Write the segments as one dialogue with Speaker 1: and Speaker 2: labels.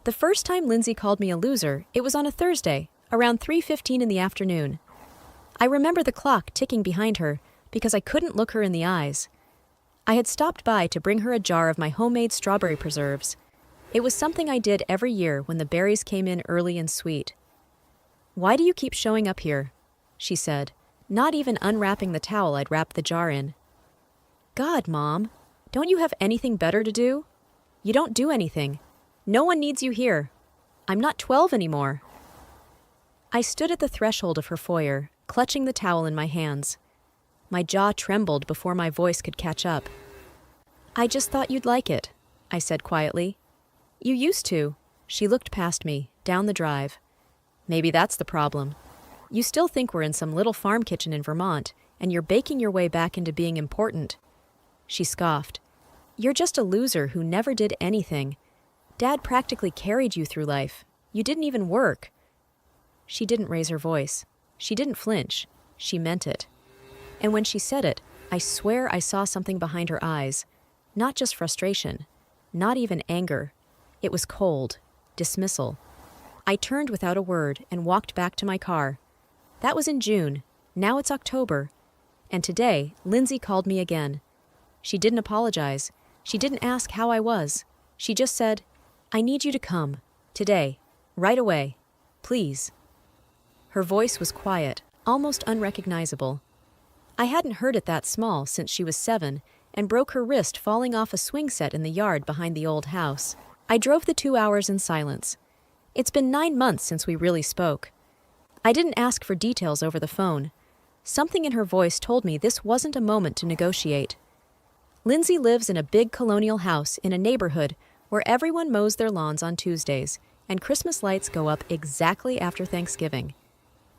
Speaker 1: The first time Lindsay called me a loser, it was on a Thursday, around 3:15 in the afternoon. I remember the clock ticking behind her because I couldn't look her in the eyes. I had stopped by to bring her a jar of my homemade strawberry preserves. It was something I did every year when the berries came in early and sweet. "Why do you keep showing up here?" she said, not even unwrapping the towel I'd wrapped the jar in. "God, Mom, don't you have anything better to do? You don't do anything. No one needs you here. I'm not 12 anymore." I stood at the threshold of her foyer, clutching the towel in my hands. My jaw trembled before my voice could catch up. "I just thought you'd like it," I said quietly. "You used to." She looked past me, down the drive. "Maybe that's the problem. You still think we're in some little farm kitchen in Vermont, and you're baking your way back into being important." She scoffed. "You're just a loser who never did anything. Dad practically carried you through life. You didn't even work." She didn't raise her voice. She didn't flinch. She meant it. And when she said it, I swear I saw something behind her eyes. Not just frustration. Not even anger. It was cold. Dismissal. I turned without a word and walked back to my car. That was in June. Now it's October. And today, Lindsay called me again. She didn't apologize. She didn't ask how I was. She just said, "I need you to come. Today. Right away. Please." Her voice was quiet, almost unrecognizable. I hadn't heard it that small since she was 7 and broke her wrist falling off a swing set in the yard behind the old house. I drove the 2 hours in silence. It's been 9 months since we really spoke. I didn't ask for details over the phone. Something in her voice told me this wasn't a moment to negotiate. Lindsay lives in a big colonial house in a neighborhood where everyone mows their lawns on Tuesdays and Christmas lights go up exactly after Thanksgiving.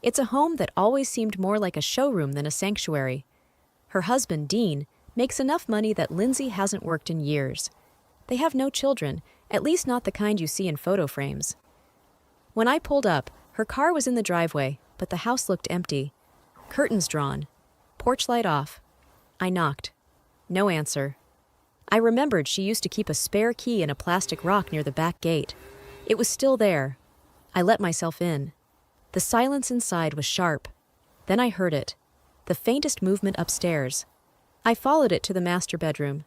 Speaker 1: It's a home that always seemed more like a showroom than a sanctuary. Her husband, Dean, makes enough money that Lindsay hasn't worked in years. They have no children, at least not the kind you see in photo frames. When I pulled up, her car was in the driveway, but the house looked empty. Curtains drawn. Porch light off. I knocked. No answer. I remembered she used to keep a spare key in a plastic rock near the back gate. It was still there. I let myself in. The silence inside was sharp. Then I heard it. The faintest movement upstairs. I followed it to the master bedroom.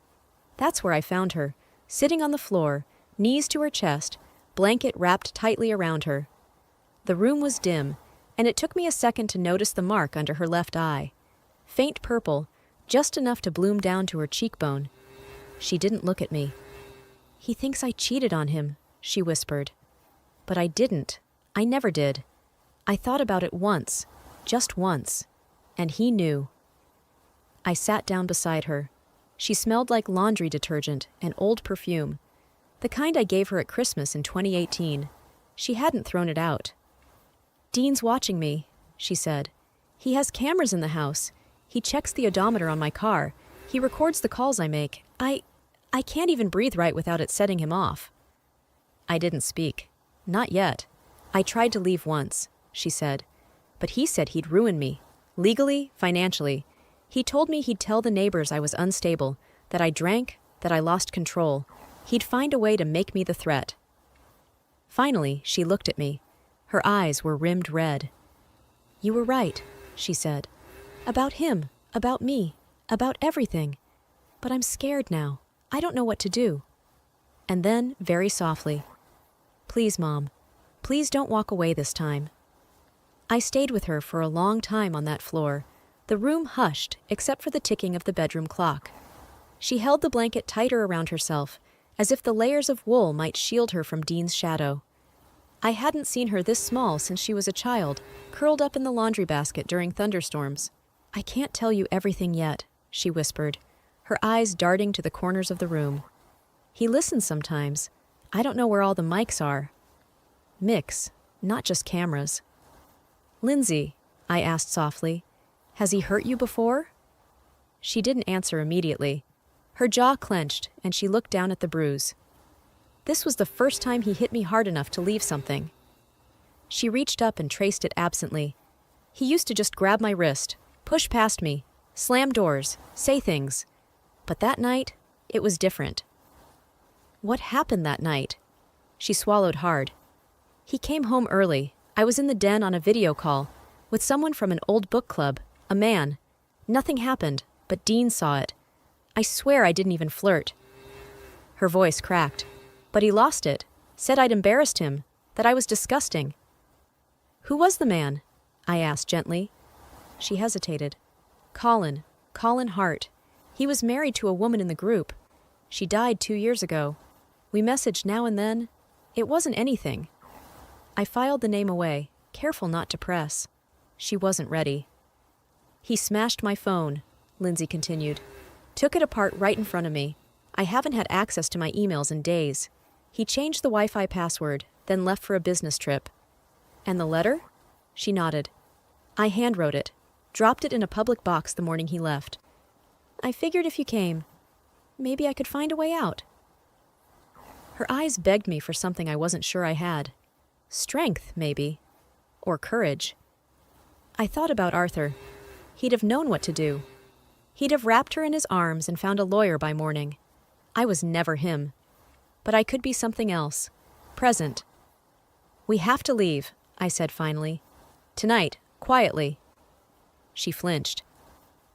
Speaker 1: That's where I found her, sitting on the floor, knees to her chest, blanket wrapped tightly around her. The room was dim, and it took me a second to notice the mark under her left eye. Faint purple, just enough to bloom down to her cheekbone. She didn't look at me. "He thinks I cheated on him," she whispered. But I didn't. I never did. I thought about it once, just once, and he knew. I sat down beside her. She smelled like laundry detergent and old perfume, the kind I gave her at Christmas in 2018. She hadn't thrown it out. "Dean's watching me," she said. "He has cameras in the house. He checks the odometer on my car. He records the calls I make. I can't even breathe right without it setting him off." I didn't speak. Not yet. "I tried to leave once," she said. "But he said he'd ruin me. Legally, financially. He told me he'd tell the neighbors I was unstable, that I drank, that I lost control. He'd find a way to make me the threat." Finally, she looked at me. Her eyes were rimmed red. "You were right," she said. "About him, about me, about everything. But I'm scared now. I don't know what to do." And then, very softly, "Please, Mom, please don't walk away this time." I stayed with her for a long time on that floor. The room hushed, except for the ticking of the bedroom clock. She held the blanket tighter around herself, as if the layers of wool might shield her from Dean's shadow. I hadn't seen her this small since she was a child, curled up in the laundry basket during thunderstorms. "I can't tell you everything yet," she whispered, her eyes darting to the corners of the room. "He listens sometimes. I don't know where all the mics are." Mix, not just cameras. "Lindsay," I asked softly, "has he hurt you before?" She didn't answer immediately. Her jaw clenched, and she looked down at the bruise. This was the first time he hit me hard enough to leave something. She reached up and traced it absently. He used to just grab my wrist, push past me, slam doors, say things. But that night, it was different. "What happened that night?" She swallowed hard. He came home early. I was in the den on a video call with someone from an old book club, a man. Nothing happened, but Dean saw it. I swear I didn't even flirt. Her voice cracked. But he lost it, said I'd embarrassed him, that I was disgusting. Who was the man? I asked gently. She hesitated. Colin Hart. He was married to a woman in the group. She died 2 years ago. We messaged now and then. It wasn't anything. I filed the name away, careful not to press. She wasn't ready. He smashed my phone, Lindsay continued. Took it apart right in front of me. I haven't had access to my emails in days. He changed the Wi-Fi password, then left for a business trip. And the letter? She nodded. I handwrote it, dropped it in a public box the morning he left. I figured if you came, maybe I could find a way out. Her eyes begged me for something I wasn't sure I had. Strength, maybe. Or courage. I thought about Arthur. He'd have known what to do. He'd have wrapped her in his arms and found a lawyer by morning. I was never him. But I could be something else. Present. We have to leave, I said finally. Tonight, quietly. She flinched.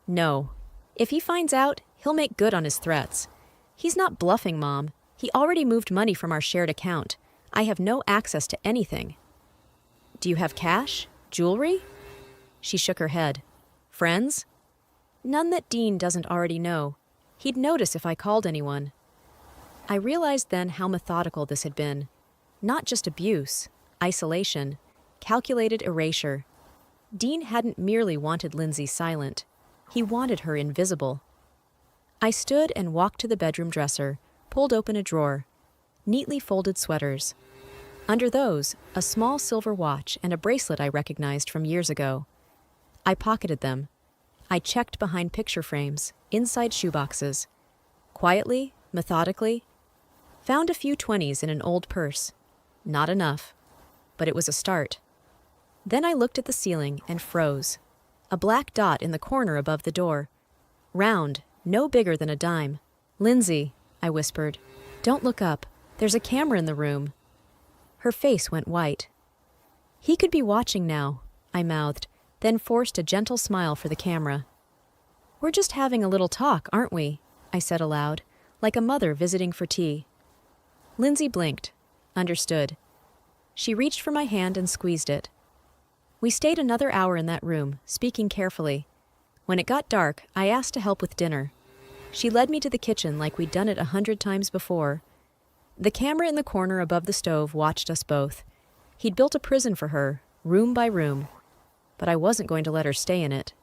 Speaker 1: No. If he finds out, he'll make good on his threats. He's not bluffing, Mom. He already moved money from our shared account. I have no access to anything. Do you have cash? Jewelry? She shook her head. Friends? None that Dean doesn't already know. He'd notice if I called anyone. I realized then how methodical this had been. Not just abuse, isolation, calculated erasure. Dean hadn't merely wanted Lindsay silent. He wanted her invisible. I stood and walked to the bedroom dresser, pulled open a drawer. Neatly folded sweaters. Under those, a small silver watch and a bracelet I recognized from years ago. I pocketed them. I checked behind picture frames, inside shoeboxes. Quietly, methodically. Found a few 20s in an old purse. Not enough. But it was a start. Then I looked at the ceiling and froze. A black dot in the corner above the door. Round, no bigger than a dime. Lindsay, I whispered. Don't look up. There's a camera in the room. Her face went white. He could be watching now, I mouthed, then forced a gentle smile for the camera. We're just having a little talk, aren't we? I said aloud, like a mother visiting for tea. Lindsay blinked, understood. She reached for my hand and squeezed it. We stayed another hour in that room, speaking carefully. When it got dark, I asked to help with dinner. She led me to the kitchen like we'd done it 100 times before. The camera in the corner above the stove watched us both. He'd built a prison for her, room by room. But I wasn't going to let her stay in it.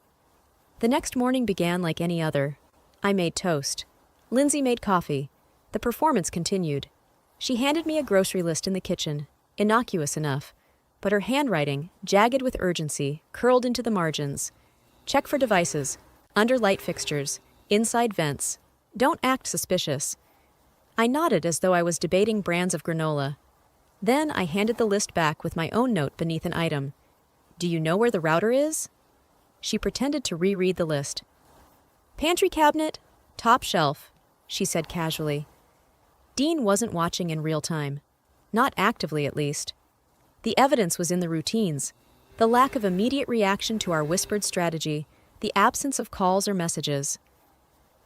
Speaker 1: The next morning began like any other. I made toast. Lindsay made coffee. The performance continued. She handed me a grocery list in the kitchen, innocuous enough, but her handwriting, jagged with urgency, curled into the margins. Check for devices, under light fixtures, inside vents. Don't act suspicious. I nodded as though I was debating brands of granola. Then I handed the list back with my own note beneath an item. Do you know where the router is? She pretended to reread the list. Pantry cabinet, top shelf, she said casually. Dean wasn't watching in real time. Not actively, at least. The evidence was in the routines. The lack of immediate reaction to our whispered strategy, the absence of calls or messages.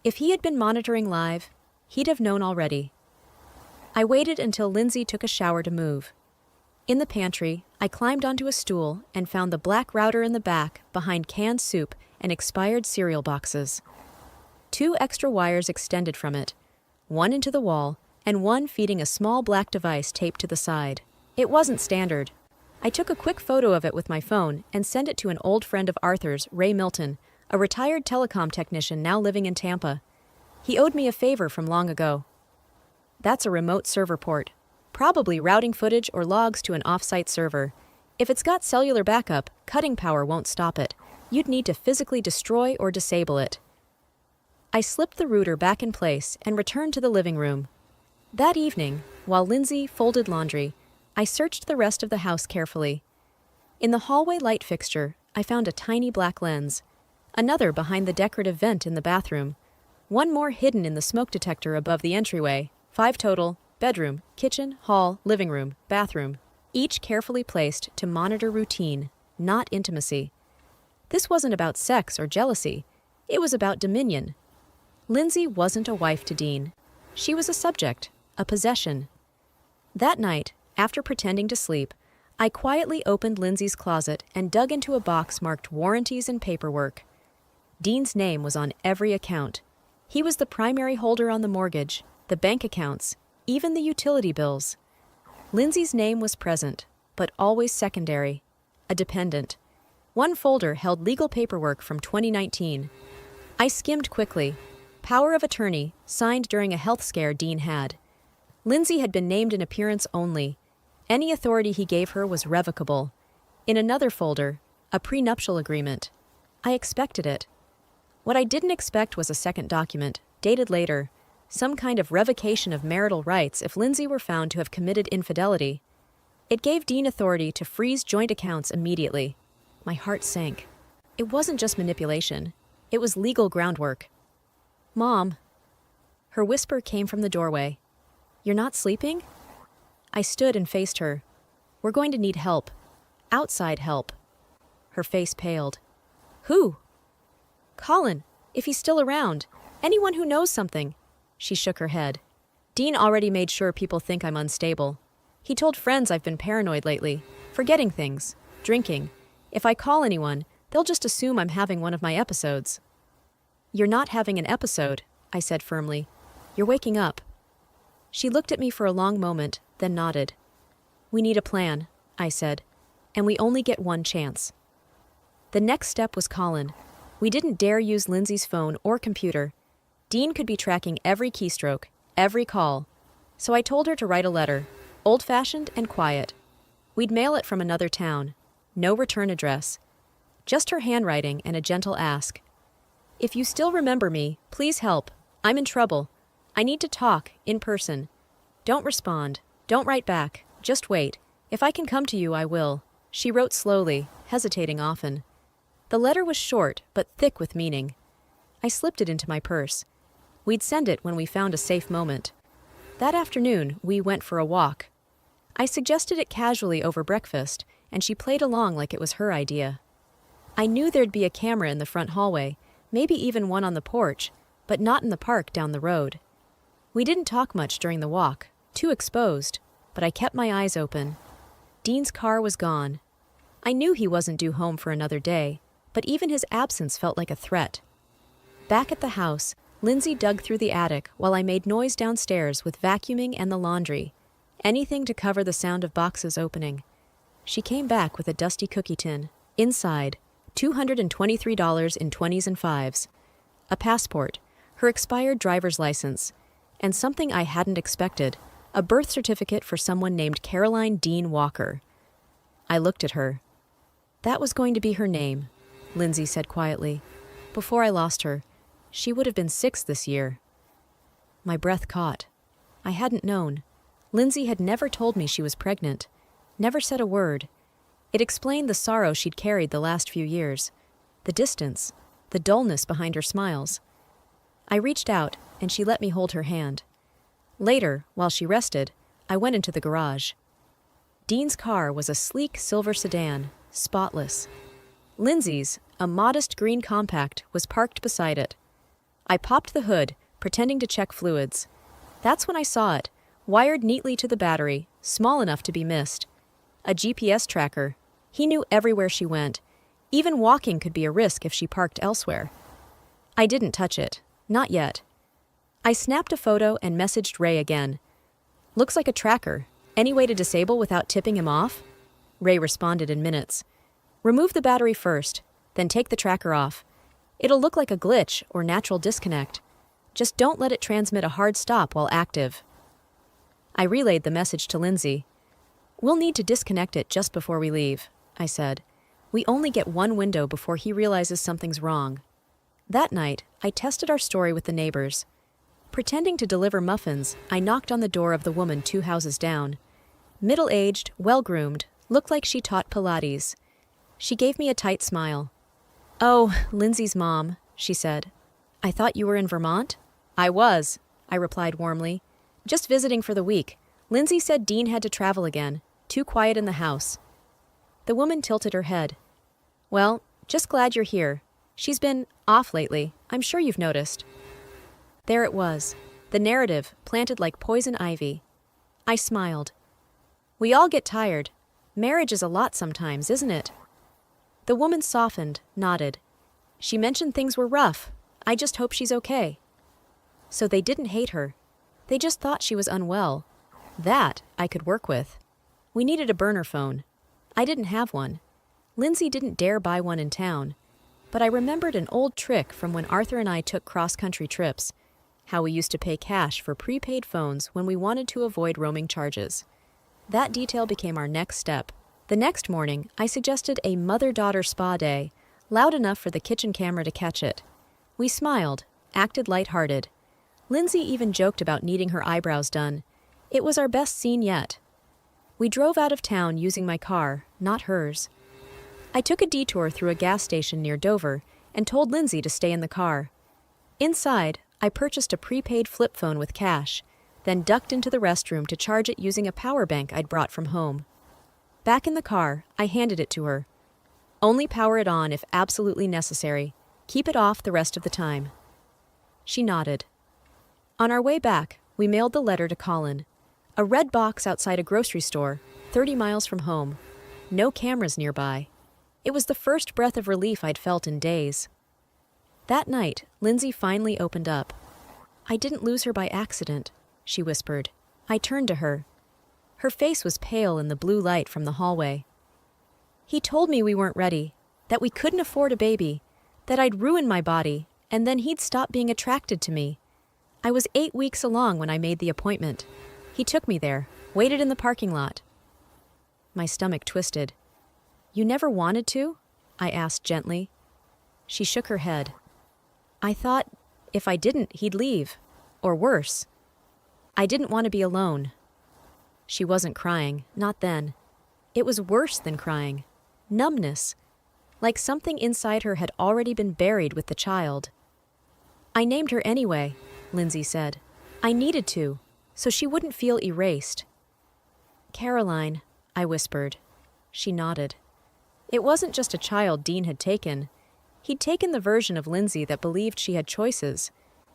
Speaker 1: If he had been monitoring live, he'd have known already. I waited until Lindsay took a shower to move. In the pantry, I climbed onto a stool and found the black router in the back behind canned soup and expired cereal boxes. 2 extra wires extended from it, one into the wall and one feeding a small black device taped to the side. It wasn't standard. I took a quick photo of it with my phone and sent it to an old friend of Arthur's, Ray Milton, a retired telecom technician now living in Tampa. He owed me a favor from long ago. That's a remote server port, probably routing footage or logs to an off-site server. If it's got cellular backup, cutting power won't stop it. You'd need to physically destroy or disable it. I slipped the router back in place and returned to the living room. That evening, while Lindsay folded laundry, I searched the rest of the house carefully. In the hallway light fixture, I found a tiny black lens, another behind the decorative vent in the bathroom, one more hidden in the smoke detector above the entryway, 5 total, bedroom, kitchen, hall, living room, bathroom, each carefully placed to monitor routine, not intimacy. This wasn't about sex or jealousy. It was about dominion. Lindsay wasn't a wife to Dean. She was a subject, a possession. That night, after pretending to sleep, I quietly opened Lindsay's closet and dug into a box marked warranties and paperwork. Dean's name was on every account. He was the primary holder on the mortgage, the bank accounts, even the utility bills. Lindsay's name was present, but always secondary, a dependent. One folder held legal paperwork from 2019. I skimmed quickly. Power of attorney, signed during a health scare Dean had. Lindsay had been named in appearance only. Any authority he gave her was revocable. In another folder, a prenuptial agreement. I expected it. What I didn't expect was a second document, dated later, some kind of revocation of marital rights if Lindsay were found to have committed infidelity. It gave Dean authority to freeze joint accounts immediately. My heart sank. It wasn't just manipulation. It was legal groundwork. "Mom." Her whisper came from the doorway. "You're not sleeping?" I stood and faced her. "We're going to need help. Outside help." Her face paled. "Who?" "Colin, if he's still around. Anyone who knows something." She shook her head. "Dean already made sure people think I'm unstable. He told friends I've been paranoid lately, forgetting things, drinking. If I call anyone, they'll just assume I'm having one of my episodes." "You're not having an episode," I said firmly. "You're waking up." She looked at me for a long moment, then nodded. "We need a plan," I said, "and we only get one chance." The next step was Colin. We didn't dare use Lindsay's phone or computer. Dean could be tracking every keystroke, every call. So I told her to write a letter, old-fashioned and quiet. We'd mail it from another town. No return address. Just her handwriting and a gentle ask. "If you still remember me, please help. I'm in trouble. I need to talk, in person. Don't respond. Don't write back. Just wait. If I can come to you, I will." She wrote slowly, hesitating often. The letter was short, but thick with meaning. I slipped it into my purse. We'd send it when we found a safe moment. That afternoon, we went for a walk. I suggested it casually over breakfast, and she played along like it was her idea. I knew there'd be a camera in the front hallway, maybe even one on the porch, but not in the park down the road. We didn't talk much during the walk, too exposed, but I kept my eyes open. Dean's car was gone. I knew he wasn't due home for another day, but even his absence felt like a threat. Back at the house, Lindsay dug through the attic while I made noise downstairs with vacuuming and the laundry, anything to cover the sound of boxes opening. She came back with a dusty cookie tin. Inside, $223 in 20s and 5s. A passport, her expired driver's license, and something I hadn't expected, a birth certificate for someone named Caroline Dean Walker. I looked at her. "That was going to be her name," Lindsay said quietly. "Before I lost her, she would have been 6 this year." My breath caught. I hadn't known. Lindsay had never told me she was pregnant, never said a word. It explained the sorrow she'd carried the last few years, the distance, the dullness behind her smiles. I reached out, and she let me hold her hand. Later, while she rested, I went into the garage. Dean's car was a sleek silver sedan, spotless. Lindsay's, a modest green compact, was parked beside it. I popped the hood, pretending to check fluids. That's when I saw it, wired neatly to the battery, small enough to be missed. A GPS tracker. He knew everywhere she went. Even walking could be a risk if she parked elsewhere. I didn't touch it. Not yet. I snapped a photo and messaged Ray again. "Looks like a tracker. Any way to disable without tipping him off?" Ray responded in minutes. "Remove the battery first, then take the tracker off. It'll look like a glitch or natural disconnect. Just don't let it transmit a hard stop while active." I relayed the message to Lindsay. "We'll need to disconnect it just before we leave," I said. "We only get one window before he realizes something's wrong." That night, I tested our story with the neighbors. Pretending to deliver muffins, I knocked on the door of the woman 2 houses down. Middle-aged, well-groomed, looked like she taught Pilates. She gave me a tight smile. "Oh, Lindsay's mom," she said. "I thought you were in Vermont?" "I was," I replied warmly. Just visiting for the week. Lindsay said Dean had to travel again. Too quiet in the house. The woman tilted her head. Well, just glad you're here. She's been off lately. I'm sure you've noticed. There it was. The narrative, planted like poison ivy. I smiled. We all get tired. Marriage is a lot sometimes, isn't it? The woman softened, nodded. She mentioned things were rough. I just hope she's okay. So they didn't hate her. They just thought she was unwell. That I could work with. We needed a burner phone. I didn't have one. Lindsay didn't dare buy one in town. But I remembered an old trick from when Arthur and I took cross-country trips, how we used to pay cash for prepaid phones when we wanted to avoid roaming charges. That detail became our next step. The next morning, I suggested a mother-daughter spa day, loud enough for the kitchen camera to catch it. We smiled, acted lighthearted. Lindsay even joked about needing her eyebrows done. It was our best scene yet. We drove out of town using my car, not hers. I took a detour through a gas station near Dover and told Lindsay to stay in the car. Inside, I purchased a prepaid flip phone with cash, then ducked into the restroom to charge it using a power bank I'd brought from home. Back in the car, I handed it to her. Only power it on if absolutely necessary. Keep it off the rest of the time. She nodded. On our way back, we mailed the letter to Colin. A red box outside a grocery store, 30 miles from home. No cameras nearby. It was the first breath of relief I'd felt in days. That night, Lindsay finally opened up. I didn't lose her by accident, she whispered. I turned to her. Her face was pale in the blue light from the hallway. He told me we weren't ready, that we couldn't afford a baby, that I'd ruin my body, and then he'd stop being attracted to me. I was 8 weeks along when I made the appointment. He took me there, waited in the parking lot. My stomach twisted. You never wanted to? I asked gently. She shook her head. I thought, if I didn't, he'd leave. Or worse. I didn't want to be alone. She wasn't crying, not then. It was worse than crying. Numbness. Like something inside her had already been buried with the child. I named her anyway, Lindsay said. I needed to, so she wouldn't feel erased. Caroline, I whispered. She nodded. It wasn't just a child Dean had taken. He'd taken the version of Lindsay that believed she had choices.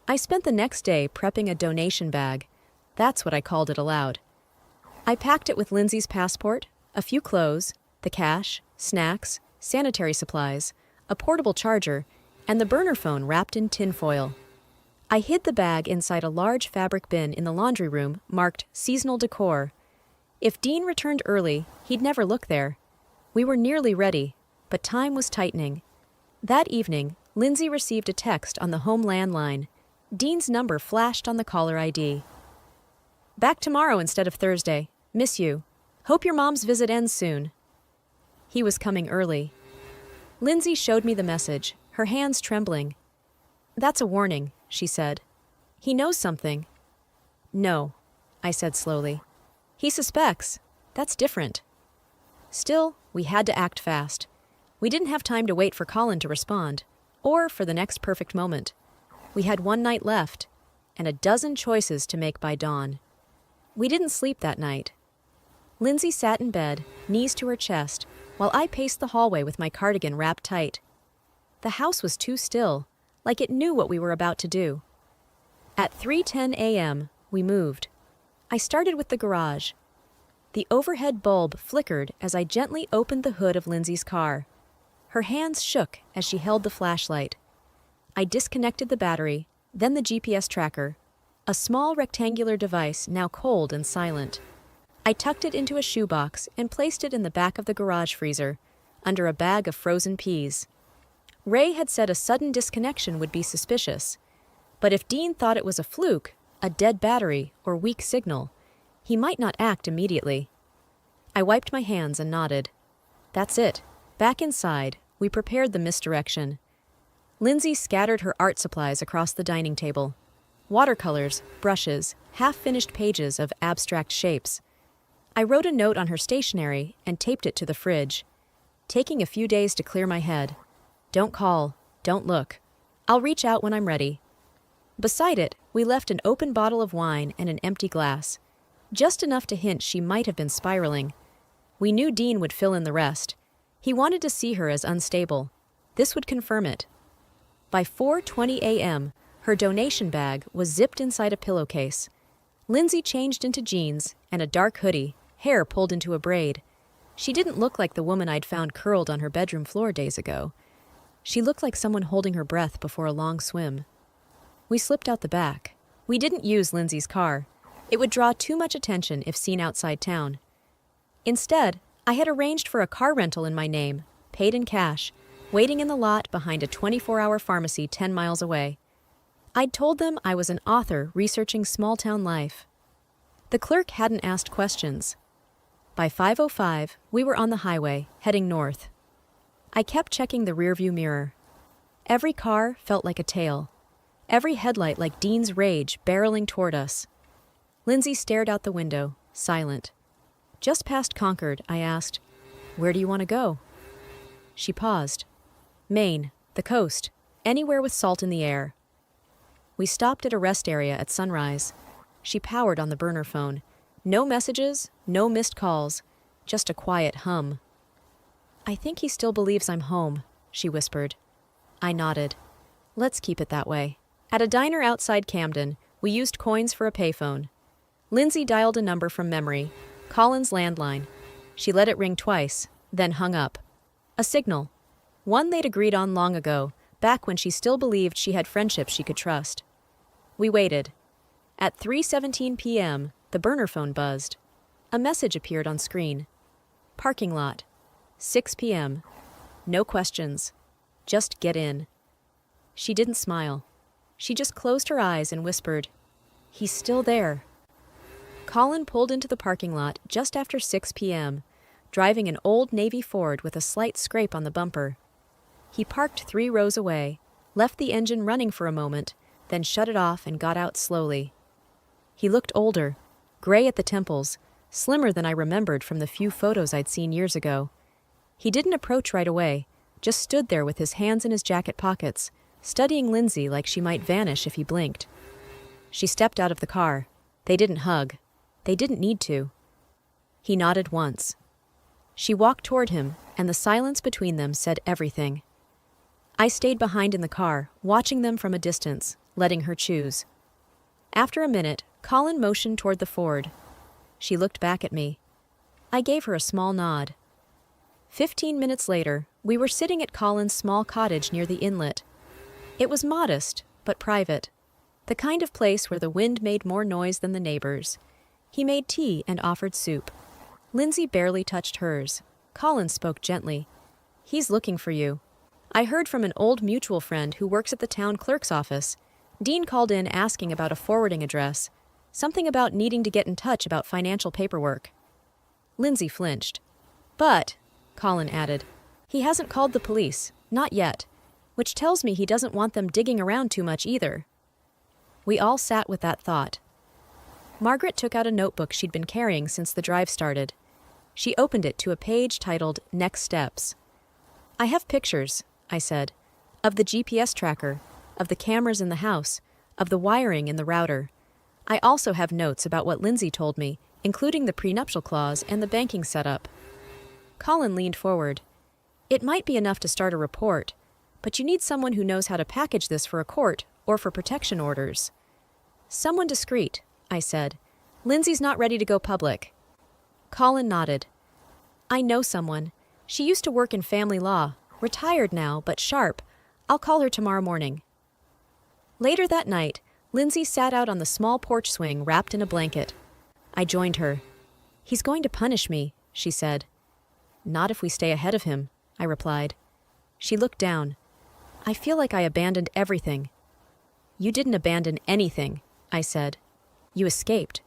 Speaker 1: I spent the next day prepping a donation bag. That's what I called it aloud. I packed it with Lindsay's passport, a few clothes, the cash, snacks, sanitary supplies, a portable charger, and the burner phone wrapped in tinfoil. I hid the bag inside a large fabric bin in the laundry room marked seasonal decor. If Dean returned early, he'd never look there. We were nearly ready, but time was tightening. That evening, Lindsay received a text on the home landline. Dean's number flashed on the caller ID. Back tomorrow instead of Thursday. Miss you. Hope your mom's visit ends soon. He was coming early. Lindsay showed me the message, her hands trembling. That's a warning, she said. He knows something. No, I said slowly. He suspects. That's different. Still, we had to act fast. We didn't have time to wait for Colin to respond, or for the next perfect moment. We had one night left, and a dozen choices to make by dawn. We didn't sleep that night. Lindsay sat in bed, knees to her chest, while I paced the hallway with my cardigan wrapped tight. The house was too still, like it knew what we were about to do. At 3:10 a.m., we moved. I started with the garage. The overhead bulb flickered as I gently opened the hood of Lindsay's car. Her hands shook as she held the flashlight. I disconnected the battery, then the GPS tracker, a small rectangular device now cold and silent. I tucked it into a shoebox and placed it in the back of the garage freezer, under a bag of frozen peas. Ray had said a sudden disconnection would be suspicious, but if Dean thought it was a fluke, a dead battery, or weak signal, he might not act immediately. I wiped my hands and nodded. That's it. Back inside, we prepared the misdirection. Lindsay scattered her art supplies across the dining table. Watercolors, brushes, half-finished pages of abstract shapes. I wrote a note on her stationery and taped it to the fridge, taking a few days to clear my head. Don't call, don't look. I'll reach out when I'm ready. Beside it, We left an open bottle of wine and an empty glass, just enough to hint she might have been spiraling. We knew Dean would fill in the rest. He wanted to see her as unstable. This would confirm it. By 4:20 a.m., her donation bag was zipped inside a pillowcase. Lindsay changed into jeans and a dark hoodie, hair pulled into a braid. She didn't look like the woman I'd found curled on her bedroom floor days ago. She looked like someone holding her breath before a long swim. We slipped out the back. We didn't use Lindsay's car. It would draw too much attention if seen outside town. Instead, I had arranged for a car rental in my name, paid in cash, waiting in the lot behind a 24-hour pharmacy 10 miles away. I'd told them I was an author researching small-town life. The clerk hadn't asked questions. By 5:05, we were on the highway, heading north. I kept checking the rearview mirror. Every car felt like a tale. Every headlight like Dean's rage barreling toward us. Lindsay stared out the window, silent. Just past Concord, I asked, "Where do you want to go?" She paused. "Maine, the coast, anywhere with salt in the air." We stopped at a rest area at sunrise. She powered on the burner phone. No messages, no missed calls, just a quiet hum. "I think he still believes I'm home," she whispered. I nodded. "Let's keep it that way." At a diner outside Camden, we used coins for a payphone. Lindsay dialed a number from memory, Colin's landline. She let it ring twice, then hung up. A signal. One they'd agreed on long ago, back when she still believed she had friendships she could trust. We waited. At 3:17 p.m., the burner phone buzzed. A message appeared on screen. Parking lot. 6 p.m. No questions. Just get in. She didn't smile. She just closed her eyes and whispered, "He's still there." Colin pulled into the parking lot just after 6 p.m., driving an old Navy Ford with a slight scrape on the bumper. He parked 3 rows away, left the engine running for a moment, then shut it off and got out slowly. He looked older, gray at the temples, slimmer than I remembered from the few photos I'd seen years ago. He didn't approach right away, just stood there with his hands in his jacket pockets, studying Lindsay like she might vanish if he blinked. She stepped out of the car. They didn't hug. They didn't need to. He nodded once. She walked toward him, and the silence between them said everything. I stayed behind in the car, watching them from a distance, letting her choose. After a minute, Colin motioned toward the Ford. She looked back at me. I gave her a small nod. 15 minutes later, we were sitting at Colin's small cottage near the inlet. It was modest, but private. The kind of place where the wind made more noise than the neighbors. He made tea and offered soup. Lindsay barely touched hers. Colin spoke gently. "He's looking for you. I heard from an old mutual friend who works at the town clerk's office. Dean called in asking about a forwarding address. Something about needing to get in touch about financial paperwork." Lindsay flinched. "But," Colin added, "he hasn't called the police. Not yet. Which tells me he doesn't want them digging around too much either." We all sat with that thought. Margaret took out a notebook she'd been carrying since the drive started. She opened it to a page titled Next Steps. "I have pictures," I said, "of the GPS tracker, of the cameras in the house, of the wiring in the router. I also have notes about what Lindsay told me, including the prenuptial clause and the banking setup." Colin leaned forward. "It might be enough to start a report, but you need someone who knows how to package this for a court or for protection orders." "Someone discreet," I said. "Lindsay's not ready to go public." Colin nodded. "I know someone. She used to work in family law, retired now, but sharp. I'll call her tomorrow morning." Later that night, Lindsay sat out on the small porch swing wrapped in a blanket. I joined her. "He's going to punish me," she said. "Not if we stay ahead of him," I replied. She looked down. "I feel like I abandoned everything." "You didn't abandon anything," I said. "You escaped."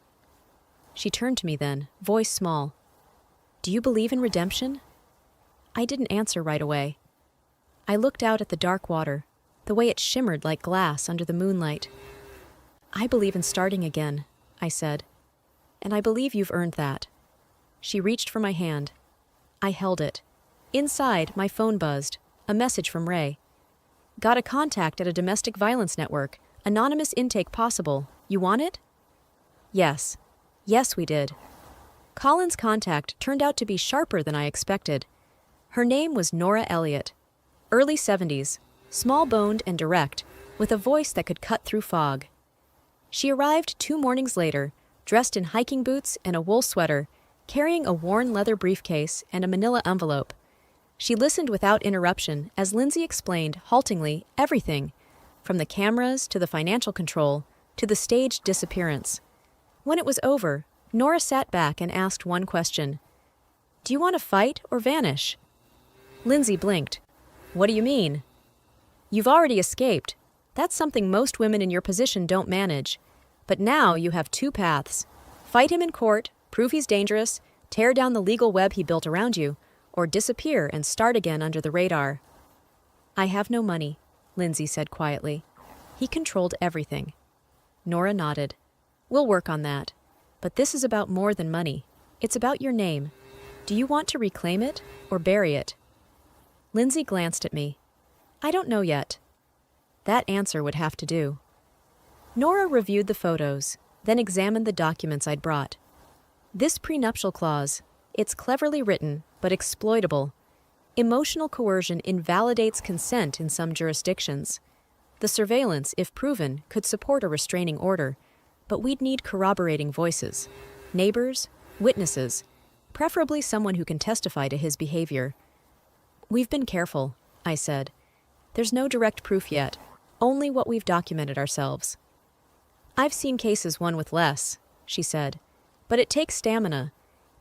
Speaker 1: She turned to me then, voice small. "Do you believe in redemption?" I didn't answer right away. I looked out at the dark water, the way it shimmered like glass under the moonlight. "I believe in starting again," I said. "And I believe you've earned that." She reached for my hand. I held it. Inside, my phone buzzed, a message from Ray. "Got a contact at a domestic violence network. Anonymous intake possible. You want it? Yes. Yes, we did. Colin's contact turned out to be sharper than I expected. Her name was Nora Elliott. Early 70s, small-boned and direct, with a voice that could cut through fog. She arrived 2 mornings later, dressed in hiking boots and a wool sweater, carrying a worn leather briefcase and a manila envelope. She listened without interruption as Lindsay explained, haltingly, everything, from the cameras to the financial control to the staged disappearance. When it was over, Nora sat back and asked one question. Do you want to fight or vanish? Lindsay blinked. What do you mean? You've already escaped. That's something most women in your position don't manage. But now you have 2 paths. Fight him in court, prove he's dangerous, tear down the legal web he built around you, or disappear and start again under the radar. I have no money, Lindsay said quietly. He controlled everything. Nora nodded. We'll work on that. But this is about more than money. It's about your name. Do you want to reclaim it or bury it? Lindsay glanced at me. I don't know yet. That answer would have to do. Nora reviewed the photos, then examined the documents I'd brought. This prenuptial clause, it's cleverly written, but exploitable. Emotional coercion invalidates consent in some jurisdictions. The surveillance, if proven, could support a restraining order, but we'd need corroborating voices. Neighbors, witnesses, preferably someone who can testify to his behavior. We've been careful, I said. There's no direct proof yet, only what we've documented ourselves. I've seen cases won with less, she said, but it takes stamina.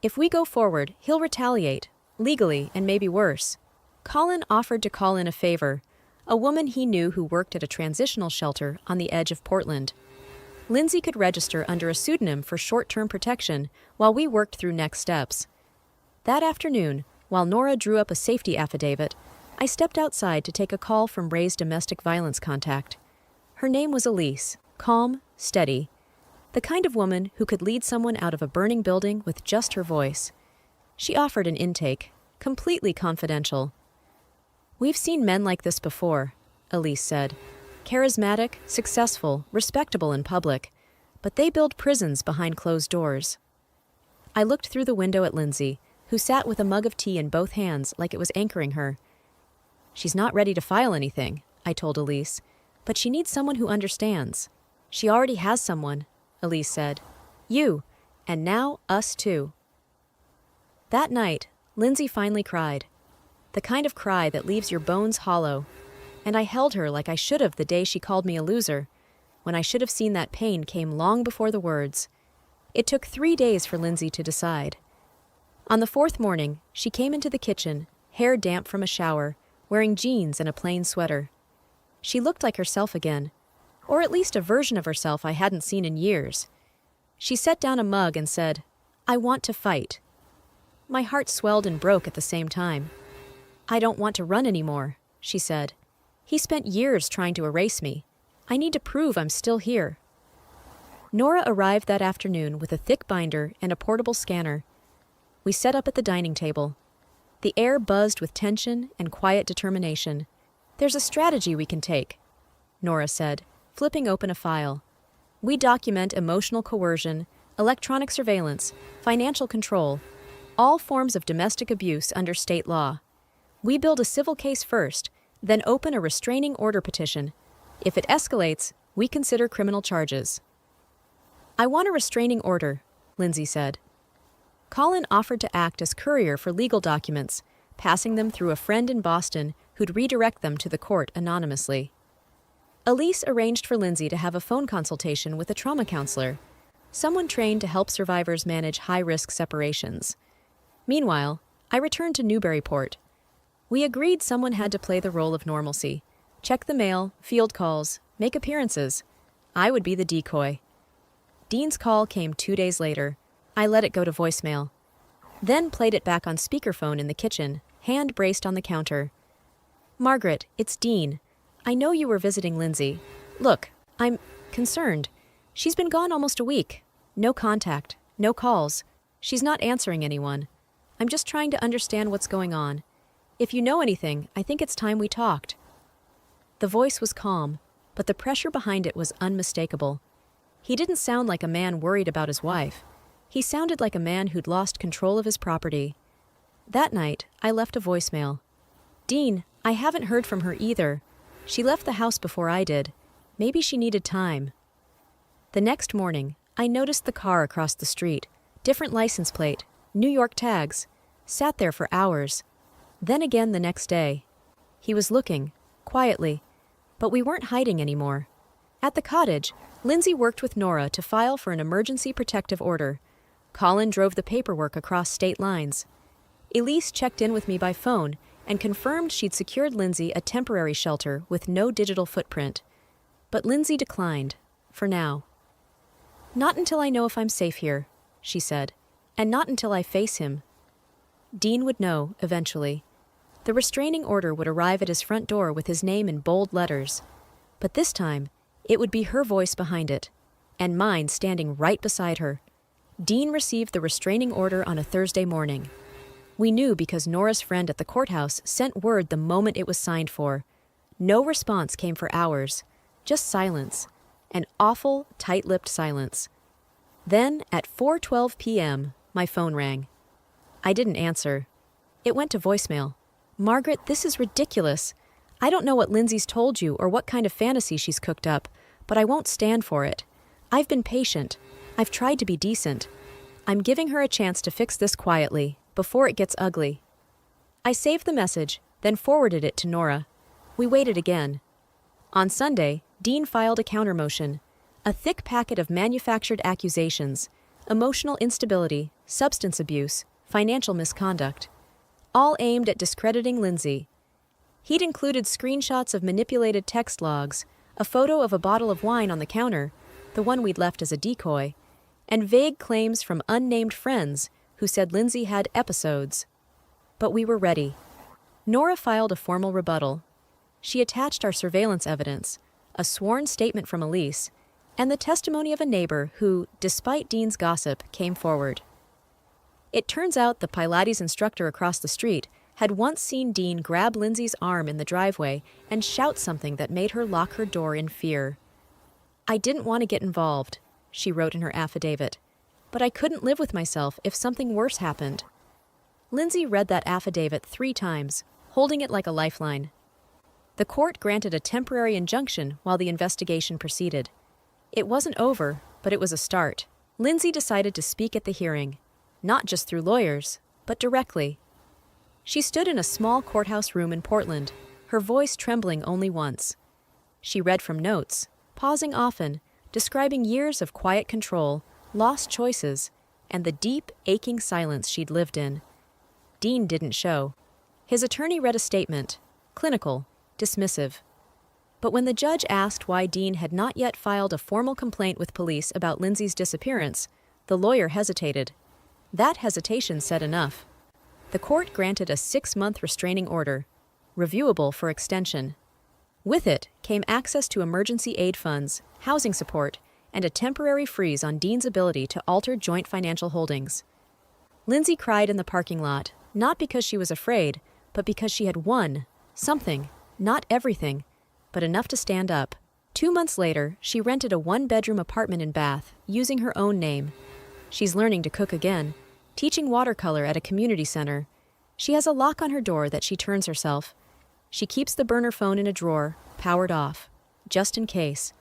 Speaker 1: If we go forward, he'll retaliate, legally and maybe worse. Colin offered to call in a favor, a woman he knew who worked at a transitional shelter on the edge of Portland. Lindsay could register under a pseudonym for short-term protection while we worked through next steps. That afternoon, while Nora drew up a safety affidavit, I stepped outside to take a call from Ray's domestic violence contact. Her name was Elise, calm, steady, the kind of woman who could lead someone out of a burning building with just her voice. She offered an intake, completely confidential. We've seen men like this before, Elise said. Charismatic, successful, respectable in public, but they build prisons behind closed doors. I looked through the window at Lindsay, who sat with a mug of tea in both hands like it was anchoring her. She's not ready to file anything, I told Elise, but she needs someone who understands. She already has someone, Elise said. You, and now us too. That night, Lindsay finally cried. The kind of cry that leaves your bones hollow. And I held her like I should have the day she called me a loser, when I should have seen that pain came long before the words. It took 3 days for Lindsay to decide. On the 4th morning, she came into the kitchen, hair damp from a shower, wearing jeans and a plain sweater. She looked like herself again, or at least a version of herself I hadn't seen in years. She set down a mug and said, I want to fight. My heart swelled and broke at the same time. I don't want to run anymore, she said. He spent years trying to erase me. I need to prove I'm still here. Nora arrived that afternoon with a thick binder and a portable scanner. We set up at the dining table. The air buzzed with tension and quiet determination. There's a strategy we can take, Nora said, flipping open a file. We document emotional coercion, electronic surveillance, financial control, all forms of domestic abuse under state law. We build a civil case first, then open a restraining order petition. If it escalates, we consider criminal charges. I want a restraining order, Lindsay said. Colin offered to act as courier for legal documents, passing them through a friend in Boston who'd redirect them to the court anonymously. Elise arranged for Lindsay to have a phone consultation with a trauma counselor, someone trained to help survivors manage high-risk separations. Meanwhile, I returned to Newburyport. We agreed someone had to play the role of normalcy, check the mail, field calls, make appearances. I would be the decoy. Dean's call came 2 days later. I let it go to voicemail. Then played it back on speakerphone in the kitchen, hand braced on the counter. Margaret, it's Dean. I know you were visiting Lindsay. Look, I'm concerned. She's been gone almost a week. No contact, no calls. She's not answering anyone. I'm just trying to understand what's going on. If you know anything, I think it's time we talked. The voice was calm, but the pressure behind it was unmistakable. He didn't sound like a man worried about his wife. He sounded like a man who'd lost control of his property. That night, I left a voicemail. "Dean, I haven't heard from her either. She left the house before I did. Maybe she needed time." The next morning, I noticed the car across the street, different license plate, New York tags, sat there for hours. Then again the next day. He was looking, quietly, but we weren't hiding anymore. At the cottage, Lindsay worked with Nora to file for an emergency protective order. Colin drove the paperwork across state lines. Elise checked in with me by phone and confirmed she'd secured Lindsay a temporary shelter with no digital footprint. But Lindsay declined, for now. "Not until I know if I'm safe here," she said, "and not until I face him." Dean would know, eventually. The restraining order would arrive at his front door with his name in bold letters. But this time, it would be her voice behind it, and mine standing right beside her. Dean received the restraining order on a Thursday morning. We knew because Nora's friend at the courthouse sent word the moment it was signed for. No response came for hours, just silence, an awful, tight-lipped silence. Then, at 4:12 p.m., my phone rang. I didn't answer. It went to voicemail. "Margaret, this is ridiculous. I don't know what Lindsay's told you or what kind of fantasy she's cooked up, but I won't stand for it. I've been patient. I've tried to be decent. I'm giving her a chance to fix this quietly, before it gets ugly." I saved the message, then forwarded it to Nora. We waited again. On Sunday, Dean filed a countermotion, a thick packet of manufactured accusations, emotional instability, substance abuse, financial misconduct, all aimed at discrediting Lindsay. He'd included screenshots of manipulated text logs, a photo of a bottle of wine on the counter, the one we'd left as a decoy, and vague claims from unnamed friends who said Lindsay had episodes. But we were ready. Nora filed a formal rebuttal. She attached our surveillance evidence, a sworn statement from Elise, and the testimony of a neighbor who, despite Dean's gossip, came forward. It turns out the Pilates instructor across the street had once seen Dean grab Lindsay's arm in the driveway and shout something that made her lock her door in fear. "I didn't want to get involved," she wrote in her affidavit, "but I couldn't live with myself if something worse happened." Lindsay read that affidavit 3 times, holding it like a lifeline. The court granted a temporary injunction while the investigation proceeded. It wasn't over, but it was a start. Lindsay decided to speak at the hearing, not just through lawyers, but directly. She stood in a small courthouse room in Portland, her voice trembling only once. She read from notes, pausing often, describing years of quiet control, lost choices, and the deep, aching silence she'd lived in. Dean didn't show. His attorney read a statement, clinical, dismissive. But when the judge asked why Dean had not yet filed a formal complaint with police about Lindsay's disappearance, the lawyer hesitated. That hesitation said enough. The court granted a 6-month restraining order, reviewable for extension. With it came access to emergency aid funds, housing support, and a temporary freeze on Dean's ability to alter joint financial holdings. Lindsay cried in the parking lot, not because she was afraid, but because she had won something, not everything, but enough to stand up. 2 months later, she rented a 1-bedroom apartment in Bath, using her own name. She's learning to cook again, teaching watercolor at a community center. She has a lock on her door that she turns herself. She keeps the burner phone in a drawer, powered off, just in case.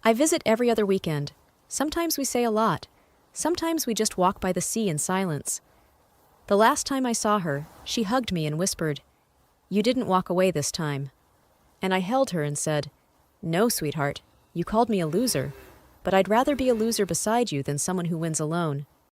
Speaker 1: I visit every other weekend. Sometimes we say a lot. Sometimes we just walk by the sea in silence. The last time I saw her, she hugged me and whispered, "You didn't walk away this time." And I held her and said, "No, sweetheart, you called me a loser, but I'd rather be a loser beside you than someone who wins alone."